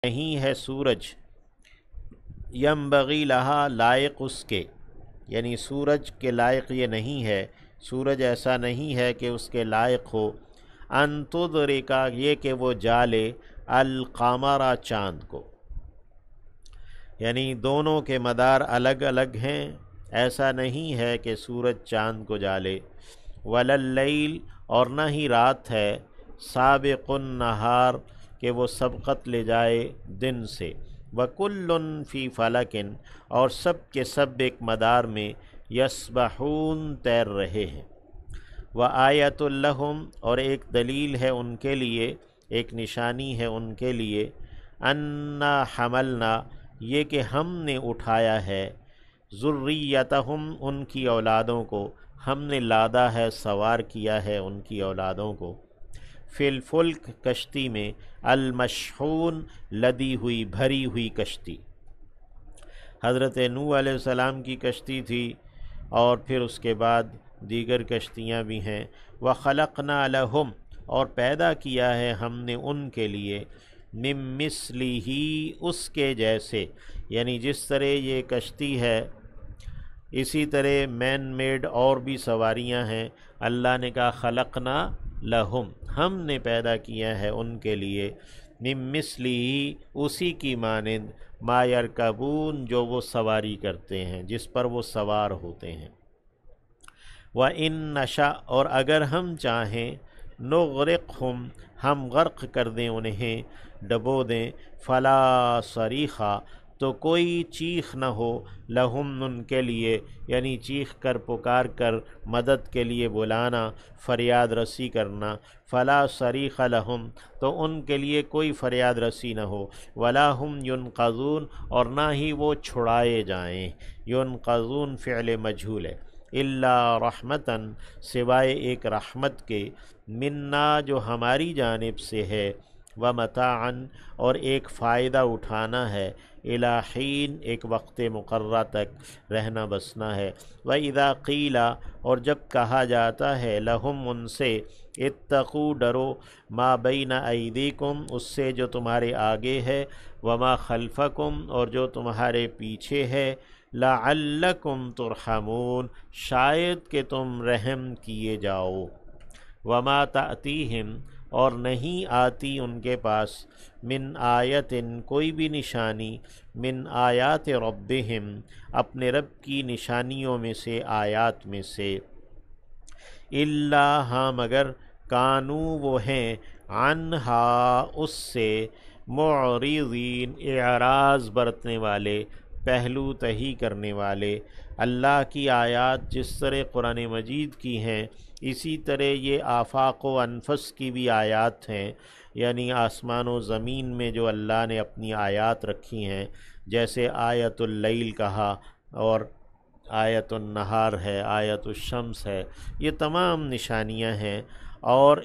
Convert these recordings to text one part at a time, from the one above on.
نہیں ہے سورج، ینبغی لہا لائق اس کے، یعنی سورج کے لائق یہ نہیں ہے، سورج ایسا نہیں ہے کہ اس کے لائق ہو، ان تدرکا یہ کہ وہ جالے القمر چاند کو، یعنی دونوں کے مدار الگ الگ ہیں، ایسا نہیں ہے کہ سورج چاند کو جالے، ولا اللیل اور نہ ہی رات ہے، سابق النہار کہ وہ سبقت لے جائے دن سے، وکل فی فلکن اور سب کے سب ایک مدار میں، یسبحون تیر رہے ہیں، وآیۃ لہم اور ایک دلیل ہے ان کے لیے، ایک نشانی ہے ان کے لیے، انا حملنا یہ کہ ہم نے اٹھایا ہے، ذریتہم ان کی اولادوں کو، ہم نے لادا ہے سوار کیا ہے ان کی اولادوں کو، فی الفلک کشتی میں، المشحون لدی ہوئی بھری ہوئی کشتی، حضرت نوح علیہ السلام کی کشتی تھی اور پھر اس کے بعد دیگر کشتیاں بھی ہیں، وخلقنا لہم اور پیدا کیا ہے ہم نے ان کے لیے، من مثلہ اس کے جیسے، یعنی جس طرح یہ کشتی ہے اسی طرح مین میڈ اور بھی سواریاں ہیں، اللہ نے کہا خلقنا لہم ہم نے پیدا کیا ہے ان کے لیے، من مثلہ اسی کی مانند، ما یرکبون جو وہ سواری کرتے ہیں، جس پر وہ سوار ہوتے ہیں، وَإِن نَشَأْ اور اگر ہم چاہیں، نغرقہم ہم غرق کر دیں انہیں، ڈبو دیں، فلا صریخہ تو کوئی چیخ نہ ہو، لہم ان کے لیے، یعنی چیخ کر پکار کر مدد کے لیے بلانا، فریاد رسی کرنا، فلا صریخ لہم تو ان کے لیے کوئی فریاد رسی نہ ہو، ولا ہم ینقذون اور نہ ہی وہ چھڑائے جائیں، ینقذون فعل مجہول ہے، الا رحمتاً سوائے ایک رحمت کے، منا جو ہماری جانب سے ہے، ومتاعاً اور ایک فائدہ اٹھانا ہے، الی حین ایک وقت مقررہ تک رہنا بسنا ہے، وَإِذَا قِیلَ اور جب کہا جاتا ہے، لہم ان سے، اتقوا ڈرو، ما بین ایدیکم اس سے جو تمہارے آگے ہے، وما خلفکم اور جو تمہارے پیچھے ہے، لعلکم ترحمون شاید کہ تم رحم کیے جاؤ، وما تأتیہم اور نہیں آتی ان کے پاس، من آیت کوئی بھی نشانی، من آیات ربہم اپنے رب کی نشانیوں میں سے، آیات میں سے، الا ہاں مگر، کانو وہ ہیں، عنہا اس سے، معرضین اعراض برتنے والے، پہلو تہی کرنے والے، اللہ کی آیات جس طرح قرآن مجید کی ہیں اسی طرح یہ آفاق و انفس کی بھی آیات ہیں، یعنی آسمان و زمین میں جو اللہ نے اپنی آیات رکھی ہیں، جیسے آیت اللیل کہا اور آیت النہار ہے، آیت الشمس ہے، یہ تمام نشانیاں ہیں، اور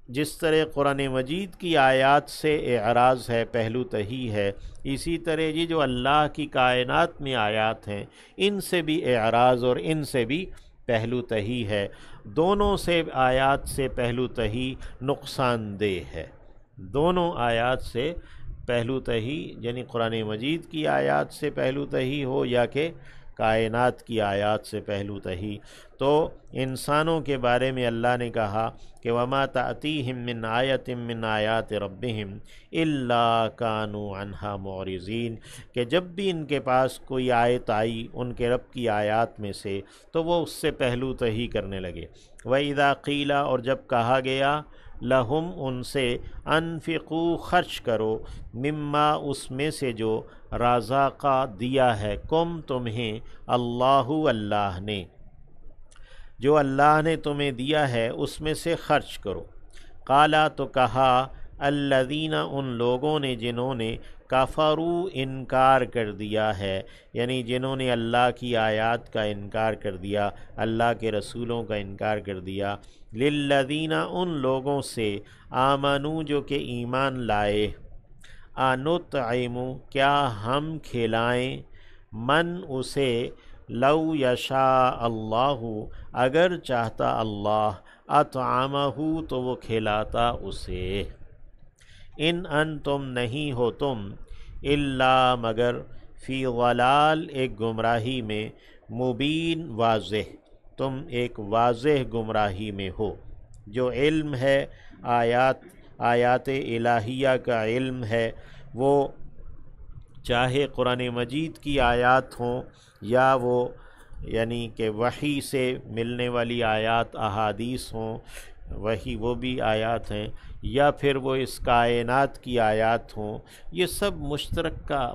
جس طرح قرآن مجید کی آیات سے اعراض ہے، پہلو تہی ہے، اسی طرح یہ جو اللہ کی کائنات میں آیات ہیں ان سے بھی اعراض اور ان سے بھی پہلو تہی ہے، دونوں سے آیات سے پہلو تہی نقصان دہ ہے، دونوں آیات سے پہلو تہی یعنی قرآن مجید کی آیات سے پہلو تہی ہو یا کہ کائنات کی آیات سے پہلو تہی۔ تو انسانوں کے بارے میں اللہ نے کہا کہ وما تأتیہم من آیۃ من آیات ربہم الا کانوا عنہا معرضین، کہ جب بھی ان کے پاس کوئی آیت آئی ان کے رب کی آیات میں سے تو وہ اس سے پہلو تہی کرنے لگے، وَإِذَا قِیلَ اور جب کہا گیا، لہم ان سے، انفقوا خرچ کرو، مما اس میں سے جو رزقا دیا ہے، کم تمہیں، اللہ اللہ نے، جو اللہ نے تمہیں دیا ہے اس میں سے خرچ کرو، قالا تو کہا، الذین ان لوگوں نے جنہوں نے، کفروا انکار کر دیا ہے، یعنی جنہوں نے اللہ کی آیات کا انکار کر دیا، اللہ کے رسولوں کا انکار کر دیا، للذین ان لوگوں سے، آمنو جو کہ ایمان لائے، انطعم کیا ہم کھلائیں، من اسے، لو یشاء اللہ اگر چاہتا اللہ، اطعمہ تو وہ کھلاتا اسے، ان انتم نہیں ہو تم الا مگر فی ضلال ایک گمراہی میں مبین واضح، تم ایک واضح گمراہی میں ہو۔ جو علم ہے آیات الہیہ کا علم ہے، وہ چاہے قرآن مجید کی آیات ہوں یا وہ یعنی کہ وحی سے ملنے والی آیات احادیث ہوں، وہی وہ بھی آیات ہیں، یا پھر وہ اس کائنات کی آیات ہوں، یہ سب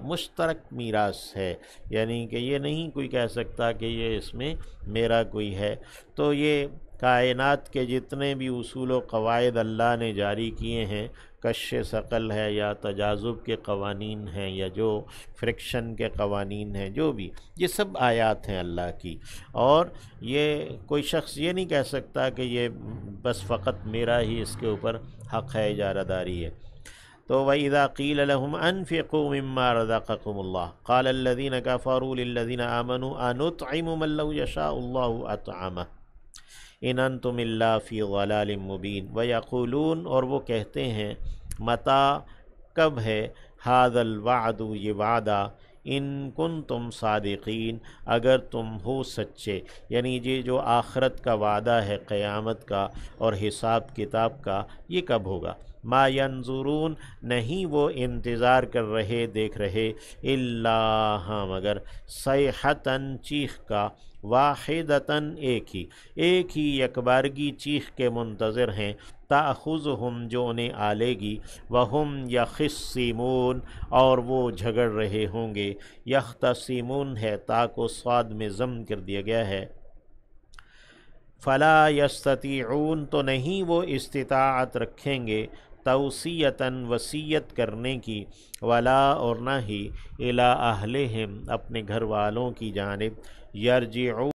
مشترک میراث ہے، یعنی کہ یہ نہیں کوئی کہہ سکتا کہ یہ اس میں میرا کوئی ہے۔ تو یہ کائنات کے جتنے بھی اصول و قواعد اللہ نے جاری کیے ہیں، کش ثقل ہے یا تجاذب کے قوانین ہیں یا جو فرکشن کے قوانین ہیں، جو بھی یہ سب آیات ہیں اللہ کی، اور یہ کوئی شخص یہ نہیں کہہ سکتا کہ یہ بس فقط میرا ہی اس کے اوپر حق ہے، اجارہ داری ہے۔ تو وَإِذَا قِيلَ لَهُمْ أَنفِقُوا مِمَّا رَزَقَكُمُ اللَّهُ قَالَ الَّذِينَ كَفَرُوا لِلَّذِينَ آمَنُوا أَنُطْعِمُ مَن لَّوْ يَشَاءُ اللَّهُ أَطْعَمَهُ إِنْ أَنْتُمْ إِلَّا فِي ضَلَالٍ مُّبِينٍ وَيَقُولُونَ، اور وہ کہتے ہیں، متى کب ہے، هذا الوعد یہ وعدہ، ان کنتم صادقین اگر تم ہو سچے، یعنی یہ جو آخرت کا وعدہ ہے قیامت کا اور حساب کتاب کا، یہ کب ہوگا؟ ما ینظرون نہیں وہ انتظار کر رہے دیکھ رہے، الا ہاں مگر صیحتاً چیخ کا، واحدتاً ایک ہی یکبارگی چیخ کے منتظر ہیں، تأخذہم جو انہیں آلے گی، وہم یخصمون اور وہ جھگڑ رہے ہوں گے، یختصمون ہے تا کو صاد میں ضم کر دیا گیا ہے، فلا یستطیعون تو نہیں وہ استطاعت رکھیں گے، توصیتاً وصیت کرنے کی، ولا اور نہ ہی الی اہلہم اپنے گھر والوں کی جانب، یرجعون